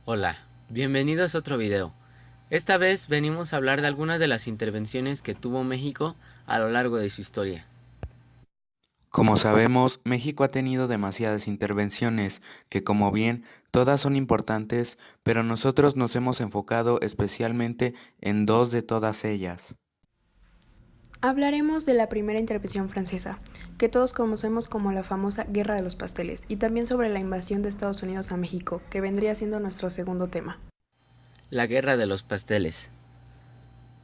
Hola, bienvenidos a otro video. Esta vez venimos a hablar de algunas de las intervenciones que tuvo México a lo largo de su historia. Como sabemos, México ha tenido demasiadas intervenciones que, como bien, todas son importantes, pero nosotros nos hemos enfocado especialmente en dos de todas ellas. Hablaremos de la primera intervención francesa, que todos conocemos como la famosa Guerra de los Pasteles, y también sobre la invasión de Estados Unidos a México, que vendría siendo nuestro segundo tema. La Guerra de los Pasteles.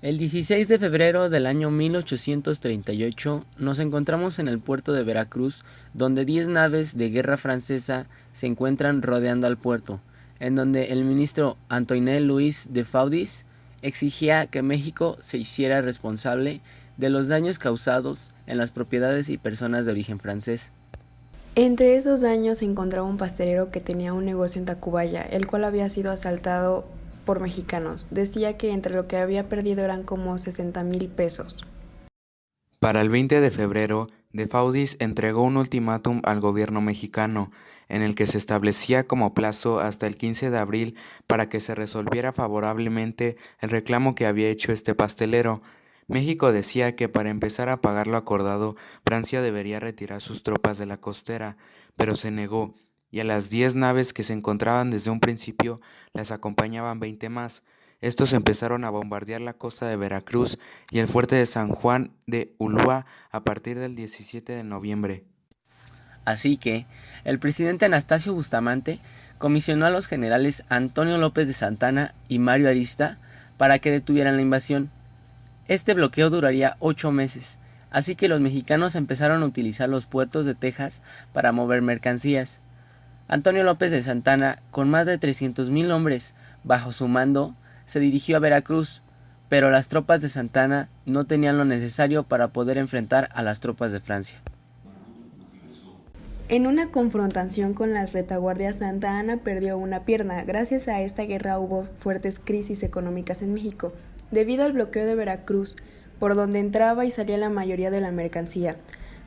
El 16 de febrero del año 1838 nos encontramos en el puerto de Veracruz, donde 10 naves de guerra francesa se encuentran rodeando al puerto, en donde el ministro Antoine Louis de Faudis exigía que México se hiciera responsable de los daños causados en las propiedades y personas de origen francés. Entre esos daños se encontraba un pastelero que tenía un negocio en Tacubaya, el cual había sido asaltado por mexicanos. Decía que entre lo que había perdido eran como 60,000 pesos. Para el 20 de febrero, De Faudis entregó un ultimátum al gobierno mexicano, en el que se establecía como plazo hasta el 15 de abril para que se resolviera favorablemente el reclamo que había hecho este pastelero. México decía que para empezar a pagar lo acordado, Francia debería retirar sus tropas de la costera, pero se negó, y a las 10 naves que se encontraban desde un principio las acompañaban 20 más. Estos empezaron a bombardear la costa de Veracruz y el fuerte de San Juan de Ulúa a partir del 17 de noviembre. Así que, el presidente Anastasio Bustamante comisionó a los generales Antonio López de Santana y Mario Arista para que detuvieran la invasión. Este bloqueo duraría 8 meses, así que los mexicanos empezaron a utilizar los puertos de Texas para mover mercancías. Antonio López de Santana, con más de 300,000 hombres bajo su mando, se dirigió a Veracruz, pero las tropas de Santana no tenían lo necesario para poder enfrentar a las tropas de Francia. En una confrontación con la retaguardia, Santa Anna perdió una pierna. Gracias a esta guerra hubo fuertes crisis económicas en México, debido al bloqueo de Veracruz, por donde entraba y salía la mayoría de la mercancía.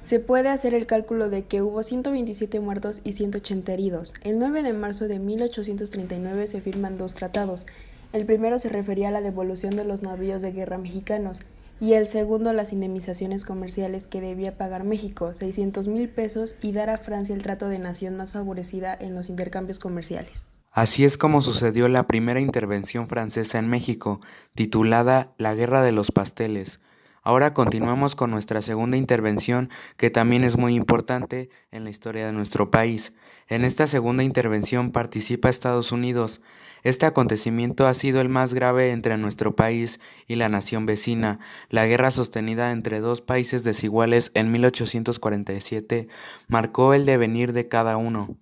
Se puede hacer el cálculo de que hubo 127 muertos y 180 heridos. El 9 de marzo de 1839 se firman dos tratados. El primero se refería a la devolución de los navíos de guerra mexicanos, y el segundo a las indemnizaciones comerciales que debía pagar México, 600,000 pesos, y dar a Francia el trato de nación más favorecida en los intercambios comerciales. Así es como sucedió la primera intervención francesa en México, titulada La Guerra de los Pasteles. Ahora continuamos con nuestra segunda intervención, que también es muy importante en la historia de nuestro país. En esta segunda intervención participa Estados Unidos. Este acontecimiento ha sido el más grave entre nuestro país y la nación vecina. La guerra sostenida entre dos países desiguales en 1847 marcó el devenir de cada uno.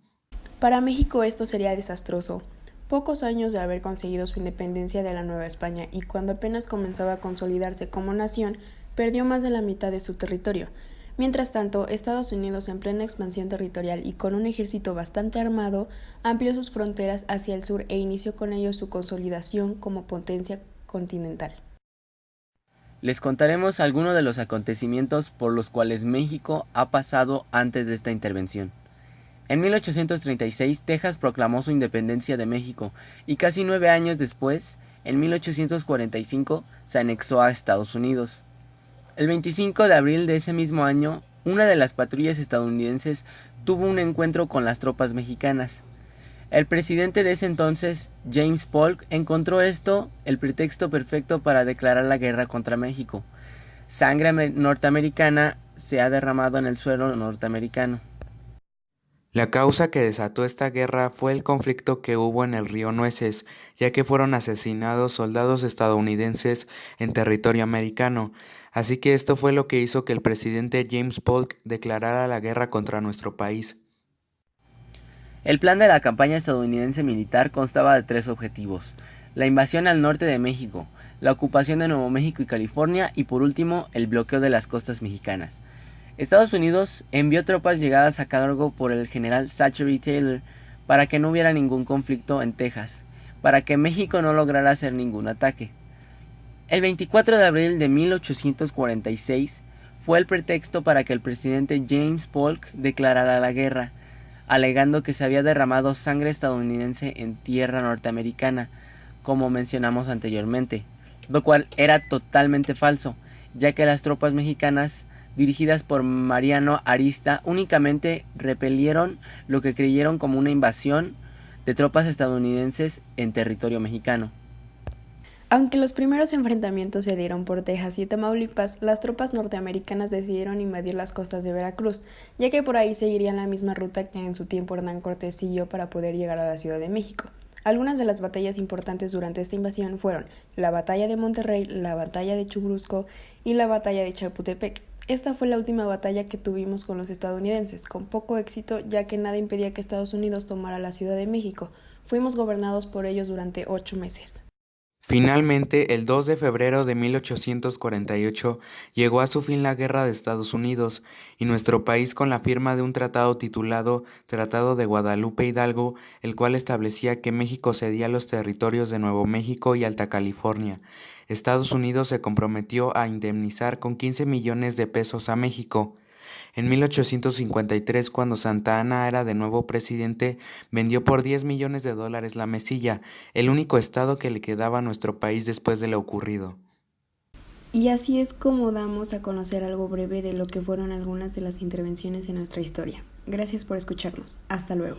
Para México esto sería desastroso. Pocos años de haber conseguido su independencia de la Nueva España, y cuando apenas comenzaba a consolidarse como nación, perdió más de la mitad de su territorio. Mientras tanto, Estados Unidos, en plena expansión territorial y con un ejército bastante armado, amplió sus fronteras hacia el sur e inició con ello su consolidación como potencia continental. Les contaremos algunos de los acontecimientos por los cuales México ha pasado antes de esta intervención. En 1836, Texas proclamó su independencia de México y casi 9 años después, en 1845, se anexó a Estados Unidos. El 25 de abril de ese mismo año, una de las patrullas estadounidenses tuvo un encuentro con las tropas mexicanas. El presidente de ese entonces, James Polk, encontró esto el pretexto perfecto para declarar la guerra contra México. Sangre norteamericana se ha derramado en el suelo norteamericano. La causa que desató esta guerra fue el conflicto que hubo en el río Nueces, ya que fueron asesinados soldados estadounidenses en territorio americano. Así que esto fue lo que hizo que el presidente James Polk declarara la guerra contra nuestro país. El plan de la campaña estadounidense militar constaba de 3 objetivos: la invasión al norte de México, la ocupación de Nuevo México y California y por último el bloqueo de las costas mexicanas. Estados Unidos envió tropas llegadas a cargo por el general Zachary Taylor para que no hubiera ningún conflicto en Texas, para que México no lograra hacer ningún ataque. El 24 de abril de 1846 fue el pretexto para que el presidente James Polk declarara la guerra. alegando que se había derramado sangre estadounidense en tierra norteamericana, como mencionamos anteriormente, lo cual era totalmente falso, ya que las tropas mexicanas dirigidas por Mariano Arista únicamente repelieron lo que creyeron como una invasión de tropas estadounidenses en territorio mexicano. Aunque los primeros enfrentamientos se dieron por Texas y Tamaulipas, las tropas norteamericanas decidieron invadir las costas de Veracruz, ya que por ahí seguirían la misma ruta que en su tiempo Hernán Cortés siguió para poder llegar a la Ciudad de México. Algunas de las batallas importantes durante esta invasión fueron la Batalla de Monterrey, la Batalla de Churubusco y la Batalla de Chapultepec. Esta fue la última batalla que tuvimos con los estadounidenses, con poco éxito ya que nada impedía que Estados Unidos tomara la Ciudad de México. Fuimos gobernados por ellos durante 8 meses. Finalmente, el 2 de febrero de 1848 llegó a su fin la Guerra de Estados Unidos y nuestro país con la firma de un tratado titulado Tratado de Guadalupe Hidalgo, el cual establecía que México cedía los territorios de Nuevo México y Alta California. Estados Unidos se comprometió a indemnizar con 15 millones de pesos a México. En 1853, cuando Santa Anna era de nuevo presidente, vendió por $10 millones la Mesilla, el único estado que le quedaba a nuestro país después de lo ocurrido. Y así es como damos a conocer algo breve de lo que fueron algunas de las intervenciones en nuestra historia. Gracias por escucharnos. Hasta luego.